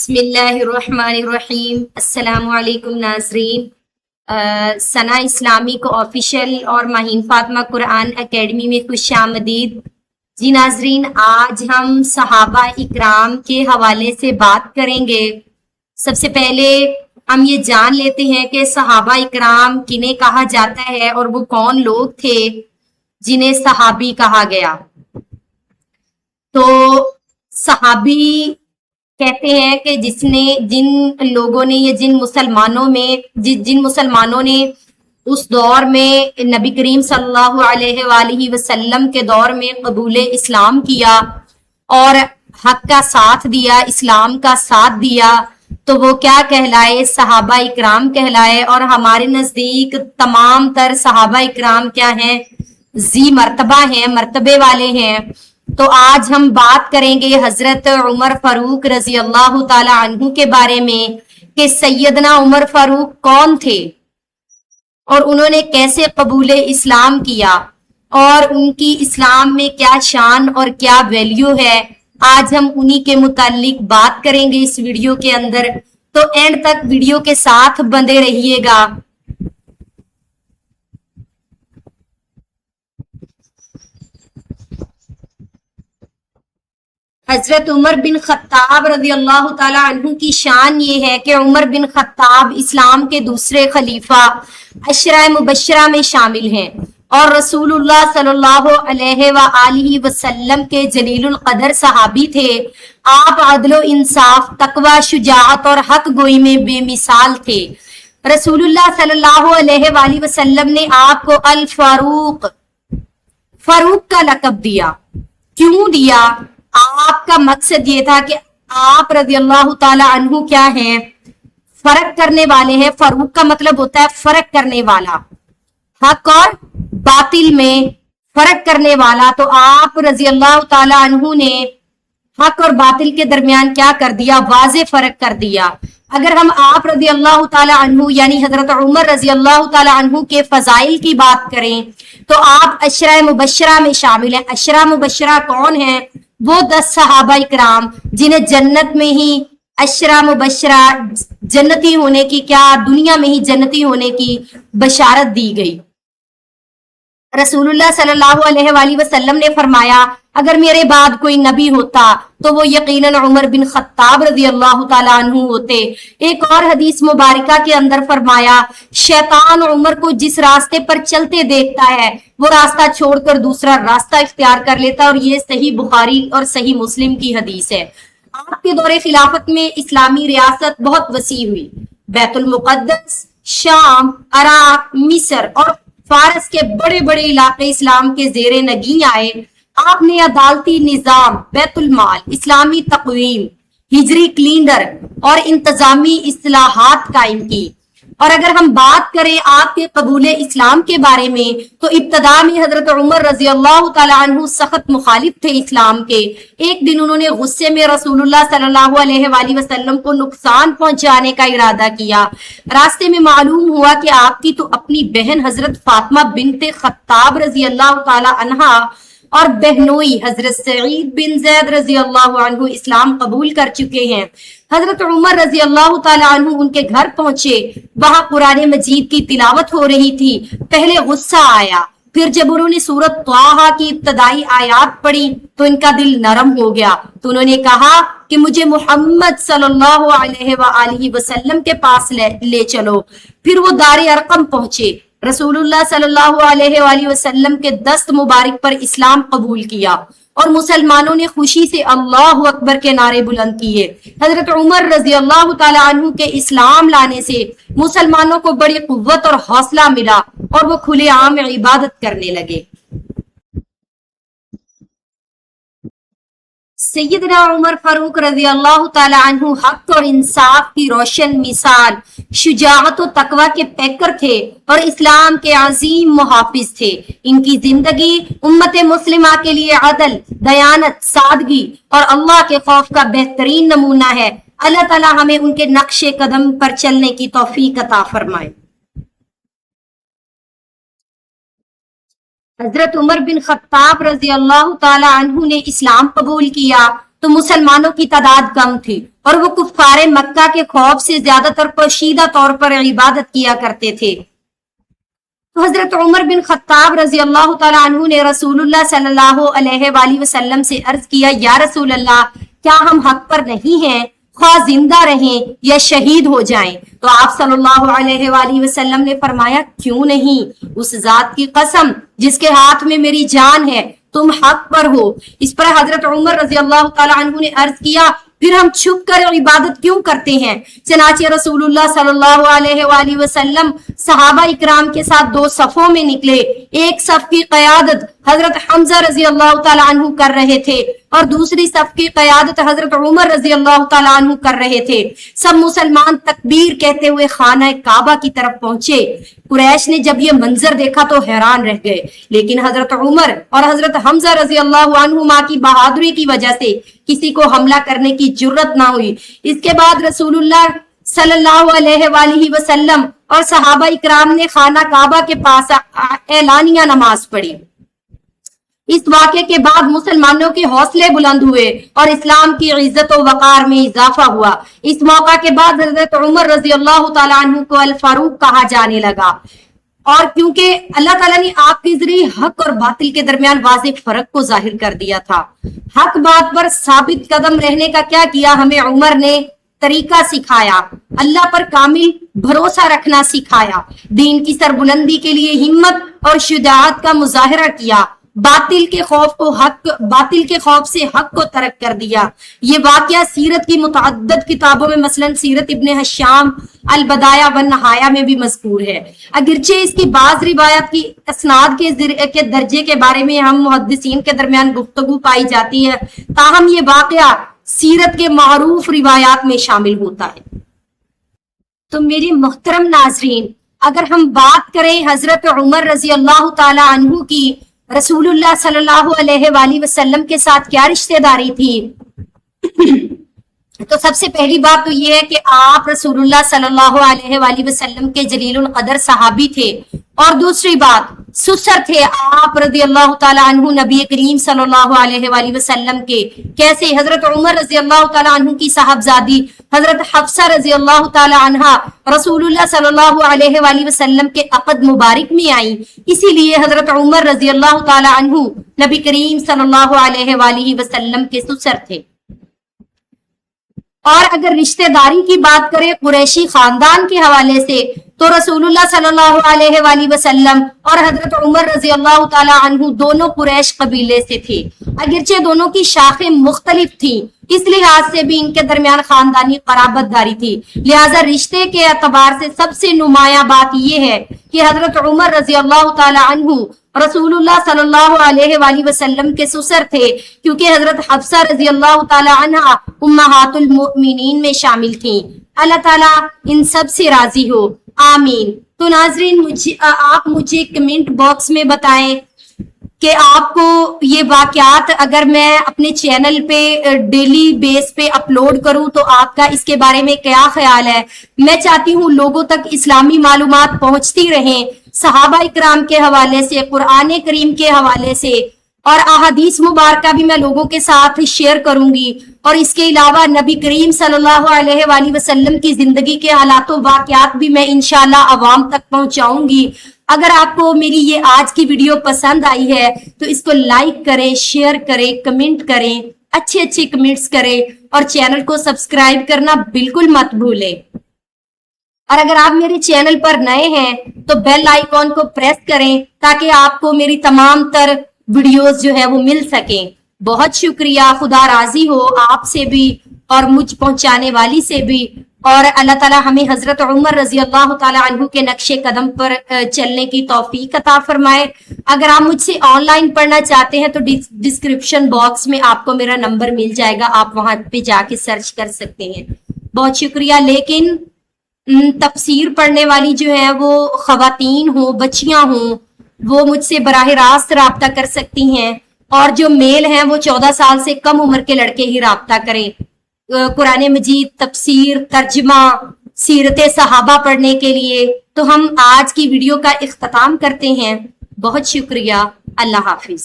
بسم اللہ الرحمن الرحیم۔ السلام علیکم ناظرین، ثنا اسلامی کو آفیشیل اور ماہین فاطمہ قرآن اکیڈمی میں خوش آمدید۔ جی ناظرین، آج ہم صحابہ اکرام کے حوالے سے بات کریں گے۔ سب سے پہلے ہم یہ جان لیتے ہیں کہ صحابہ اکرام کنہیں کہا جاتا ہے اور وہ کون لوگ تھے جنہیں صحابی کہا گیا۔ تو صحابی کہتے ہیں کہ جن لوگوں نے یا جن مسلمانوں نے اس دور میں نبی کریم صلی اللہ علیہ وآلہ وسلم کے دور میں قبول اسلام کیا اور حق کا ساتھ دیا، اسلام کا ساتھ دیا، تو وہ کیا کہلائے؟ صحابہ اکرام کہلائے۔ اور ہمارے نزدیک تمام تر صحابہ اکرام کیا ہیں؟ ذی مرتبہ ہیں، مرتبے والے ہیں۔ تو آج ہم بات کریں گے حضرت عمر فاروق رضی اللہ تعالی عنہ کے بارے میں کہ سیدنا عمر فاروق کون تھے اور انہوں نے کیسے قبول اسلام کیا اور ان کی اسلام میں کیا شان اور کیا ویلیو ہے۔ آج ہم انہی کے متعلق بات کریں گے اس ویڈیو کے اندر، تو اینڈ تک ویڈیو کے ساتھ بندے رہیے گا۔ حضرت عمر بن خطاب رضی اللہ تعالی عنہ کی شان یہ ہے کہ عمر بن خطاب اسلام کے دوسرے خلیفہ عشرہ مبشرہ میں شامل ہیں اور رسول اللہ صلی اللہ علیہ وآلہ وسلم کے جلیل القدر صحابی تھے۔ آپ عدل و انصاف، تقوی، شجاعت اور حق گوئی میں بے مثال تھے۔ رسول اللہ صلی اللہ علیہ وآلہ وسلم نے آپ کو الفاروق، فاروق کا لقب دیا۔ کیوں دیا؟ آپ کا مقصد یہ تھا کہ آپ رضی اللہ تعالی عنہ کیا ہیں؟ فرق کرنے والے ہیں۔ فاروق کا مطلب ہوتا ہے فرق کرنے والا، حق اور باطل میں فرق کرنے والا۔ تو آپ رضی اللہ تعالی عنہ نے حق اور باطل کے درمیان کیا کر دیا؟ واضح فرق کر دیا۔ اگر ہم آپ رضی اللہ تعالی عنہ یعنی حضرت عمر رضی اللہ تعالی عنہ کے فضائل کی بات کریں تو آپ عشرہ مبشرہ میں شامل ہیں۔ عشرہ مبشرہ کون ہیں؟ وہ 10 صحابہ اکرام جنہیں جنت میں ہی عشرہ مبشرہ، جنتی ہونے کی، کیا دنیا میں ہی جنتی ہونے کی بشارت دی گئی۔ رسول اللہ صلی اللہ علیہ وآلہ وسلم نے فرمایا اگر میرے بعد کوئی نبی ہوتا تو وہ یقیناً عمر بن خطاب رضی اللہ تعالیٰ عنہ ہوتے۔ ایک اور حدیث مبارکہ کے اندر فرمایا شیطان عمر کو جس راستے پر چلتے دیکھتا ہے وہ راستہ چھوڑ کر دوسرا راستہ اختیار کر لیتا ہے، اور یہ صحیح بخاری اور صحیح مسلم کی حدیث ہے۔ آپ کے دور خلافت میں اسلامی ریاست بہت وسیع ہوئی۔ بیت المقدس، شام، عراق، مصر اور فارس کے بڑے بڑے علاقے اسلام کے زیر نگین آئے۔ آپ نے عدالتی نظام، بیت المال، اسلامی تقویم، ہجری کیلنڈر اور انتظامی اصلاحات قائم کی۔ اور اگر ہم بات کریں آپ کے قبول اسلام کے بارے میں تو ابتدا میں حضرت عمر رضی اللہ تعالی عنہ سخت مخالف تھے اسلام کے۔ ایک دن انہوں نے غصے میں رسول اللہ صلی اللہ علیہ وآلہ وسلم کو نقصان پہنچانے کا ارادہ کیا۔ راستے میں معلوم ہوا کہ آپ کی تو اپنی بہن حضرت فاطمہ بنت خطاب رضی اللہ تعالی عنہا اور بہنوئی حضرت سعید بن زید رضی اللہ عنہ اسلام قبول کر چکے ہیں۔ حضرت عمر رضی اللہ تعالیٰ عنہ ان کے گھر پہنچے، وہاں قرآن مجید کی تلاوت ہو رہی تھی۔ پہلے غصہ آیا، پھر جب انہوں نے سورۃ طٰہٰ کی ابتدائی آیات پڑھی تو ان کا دل نرم ہو گیا، تو انہوں نے کہا کہ مجھے محمد صلی اللہ علیہ وآلہ وسلم کے پاس لے چلو۔ پھر وہ دار ارقم پہنچے، رسول اللہ صلی اللہ علیہ وآلہ وسلم کے دست مبارک پر اسلام قبول کیا اور مسلمانوں نے خوشی سے اللہ اکبر کے نعرے بلند کیے۔ حضرت عمر رضی اللہ تعالی عنہ کے اسلام لانے سے مسلمانوں کو بڑی قوت اور حوصلہ ملا اور وہ کھلے عام عبادت کرنے لگے۔ سیدنا عمر فاروق رضی اللہ تعالی عنہ حق اور انصاف کی روشن مثال، شجاعت و تقوی کے پیکر تھے اور اسلام کے عظیم محافظ تھے۔ ان کی زندگی امت مسلمہ کے لیے عدل، دیانت، سادگی اور اللہ کے خوف کا بہترین نمونہ ہے۔ اللہ تعالی ہمیں ان کے نقش قدم پر چلنے کی توفیق عطا فرمائے۔ حضرت عمر بن خطاب رضی اللہ تعالی عنہ نے اسلام قبول کیا تو مسلمانوں کی تعداد کم تھی اور وہ کفار مکہ کے خوف سے زیادہ تر پوشیدہ طور پر عبادت کیا کرتے تھے۔ تو حضرت عمر بن خطاب رضی اللہ تعالیٰ عنہ نے رسول اللہ صلی اللہ علیہ وآلہ وسلم سے عرض کیا، یا رسول اللہ، کیا ہم حق پر نہیں ہیں، خواہ زندہ رہیں یا شہید ہو جائیں؟ تو آپ صلی اللہ علیہ وآلہ وسلم نے فرمایا، کیوں نہیں، اس ذات کی قسم جس کے ہاتھ میں میری جان ہے، تم حق پر ہو۔ اس پر حضرت عمر رضی اللہ تعالیٰ عنہ نے عرض کیا، پھر ہم چھپ کر عبادت کیوں کرتے ہیں؟ چنانچہ رسول اللہ صلی اللہ علیہ وآلہ وسلم صحابہ اکرام کے ساتھ دو صفوں میں نکلے۔ ایک صف کی قیادت حضرت حمزہ رضی اللہ تعالیٰ عنہ کر رہے تھے اور دوسری صف کی قیادت حضرت عمر رضی اللہ تعالیٰ عنہ کر رہے تھے۔ سب مسلمان تکبیر کہتے ہوئے خانہ کعبہ کی طرف پہنچے۔ قریش نے جب یہ منظر دیکھا تو حیران رہ گئے، لیکن حضرت عمر اور حضرت حمزہ رضی اللہ عنہما کی بہادری کی وجہ سے کسی کو حملہ کرنے کی جرت نہ ہوئی۔ اس کے بعد رسول اللہ صلی اللہ علیہ وآلہ وسلم اور صحابہ اکرام نے خانہ کعبہ کے پاس اعلانیہ نماز پڑھی۔ اس واقعے کے بعد مسلمانوں کے حوصلے بلند ہوئے اور اسلام کی عزت و وقار میں اضافہ ہوا۔ اس موقع کے بعد حضرت عمر رضی اللہ تعالیٰ عنہ کو الفاروق کہا جانے لگا، اور کیونکہ اللہ تعالیٰ نے آپ کے ذریعے حق اور باطل کے درمیان واضح فرق کو ظاہر کر دیا تھا۔ حق بات پر ثابت قدم رہنے کا کیا کیا، ہمیں عمر نے طریقہ سکھایا، اللہ پر کامل بھروسہ رکھنا سکھایا، دین کی سربلندی کے لیے ہمت اور شجاعت کا مظاہرہ کیا، باطل کے خوف سے حق کو ترک کر دیا۔ یہ واقعہ سیرت کی متعدد کتابوں میں مثلا سیرت ابن ہشام، البدایہ والنہایہ میں بھی مذکور ہے۔ اگرچہ اس کی بعض روایات کی اسناد کے درجے کے بارے میں ہم محدثین کے درمیان گفتگو پائی جاتی ہے، تاہم یہ واقعہ سیرت کے معروف روایات میں شامل ہوتا ہے۔ تو میرے محترم ناظرین، اگر ہم بات کریں حضرت عمر رضی اللہ تعالی عنہ کی، رسول اللہ صلی اللہ علیہ وآلہ وسلم کے ساتھ کیا رشتہ داری تھی، تو سب سے پہلی بات تو یہ ہے کہ آپ رسول اللہ صلی اللہ علیہ وآلہ وسلم کے جلیل القدر صحابی تھے، اور دوسری بات سسر تھے آپ رضی اللہ تعالیٰ عنہ نبی کریم صلی اللہ علیہ وآلہ وسلم کے۔ کیسے؟ حضرت عمر رضی اللہ تعالیٰ عنہ کی صاحبزادی حضرت حفصہ رضی اللہ تعالیٰ عنہا رسول اللہ صلی اللہ علیہ وآلہ وسلم کے عقد مبارک میں آئیں، اسی لیے حضرت عمر رضی اللہ تعالیٰ عنہ نبی کریم صلی اللہ علیہ وآلہ وسلم کے سسر تھے۔ اور اگر رشتہ داری کی بات کریں قریشی خاندان کے حوالے سے، تو رسول اللہ صلی اللہ علیہ وآلہ وسلم اور حضرت عمر رضی اللہ تعالیٰ عنہ دونوں قریش قبیلے سے تھے، اگرچہ دونوں کی شاخیں مختلف تھیں، اس لحاظ سے بھی ان کے درمیان خاندانی قرابت داری تھی۔ لہذا رشتے کے اعتبار سے سب سے نمایاں بات یہ ہے کہ حضرت عمر رضی اللہ تعالیٰ عنہ رسول اللہ صلی اللہ علیہ وآلہ وسلم کے سسر تھے، کیونکہ حضرت حفصہ رضی اللہ تعالیٰ عنہ امہات المؤمنین میں شامل تھیں۔ اللہ تعالیٰ ان سب سے راضی ہو، آمین۔ تو ناظرین، آپ مجھے کمنٹ باکس میں بتائیں کہ آپ کو یہ واقعات اگر میں اپنے چینل پہ ڈیلی بیس پہ اپلوڈ کروں تو آپ کا اس کے بارے میں کیا خیال ہے۔ میں چاہتی ہوں لوگوں تک اسلامی معلومات پہنچتی رہیں، صحابہ اکرام کے حوالے سے، قرآن کریم کے حوالے سے، اور احادیث مبارکہ بھی میں لوگوں کے ساتھ شیئر کروں گی، اور اس کے علاوہ نبی کریم صلی اللہ علیہ وآلہ وسلم کی زندگی کے حالات و واقعات بھی میں انشاءاللہ عوام تک پہنچاؤں گی۔ اگر آپ کو میری یہ آج کی ویڈیو پسند آئی ہے تو اس کو لائک کریں، شیئر کریں، کمنٹ کریں، اچھے کمنٹس کریں، اور چینل کو سبسکرائب کرنا بالکل مت بھولیں۔ اور اگر آپ میرے چینل پر نئے ہیں تو بیل آئیکن کو پریس کریں تاکہ آپ کو میری تمام تر ویڈیوز جو ہے وہ مل سکیں۔ بہت شکریہ، خدا راضی ہو آپ سے بھی اور مجھ پہنچانے والی سے بھی، اور اللہ تعالیٰ ہمیں حضرت عمر رضی اللہ تعالیٰ عنہ کے نقش قدم پر چلنے کی توفیق عطا فرمائے۔ اگر آپ مجھ سے آن لائن پڑھنا چاہتے ہیں تو ڈسکرپشن باکس میں آپ کو میرا نمبر مل جائے گا، آپ وہاں پہ جا کے سرچ کر سکتے ہیں۔ بہت شکریہ۔ لیکن تفسیر پڑھنے والی جو ہے وہ خواتین ہوں، بچیاں ہوں، وہ مجھ سے براہ راست رابطہ کر سکتی ہیں، اور جو میل ہیں وہ 14 سال سے کم عمر کے لڑکے ہی رابطہ کریں۔ قرآن مجید، تفسیر، ترجمہ، سیرت صحابہ پڑھنے کے لیے۔ تو ہم آج کی ویڈیو کا اختتام کرتے ہیں۔ بہت شکریہ۔ اللہ حافظ۔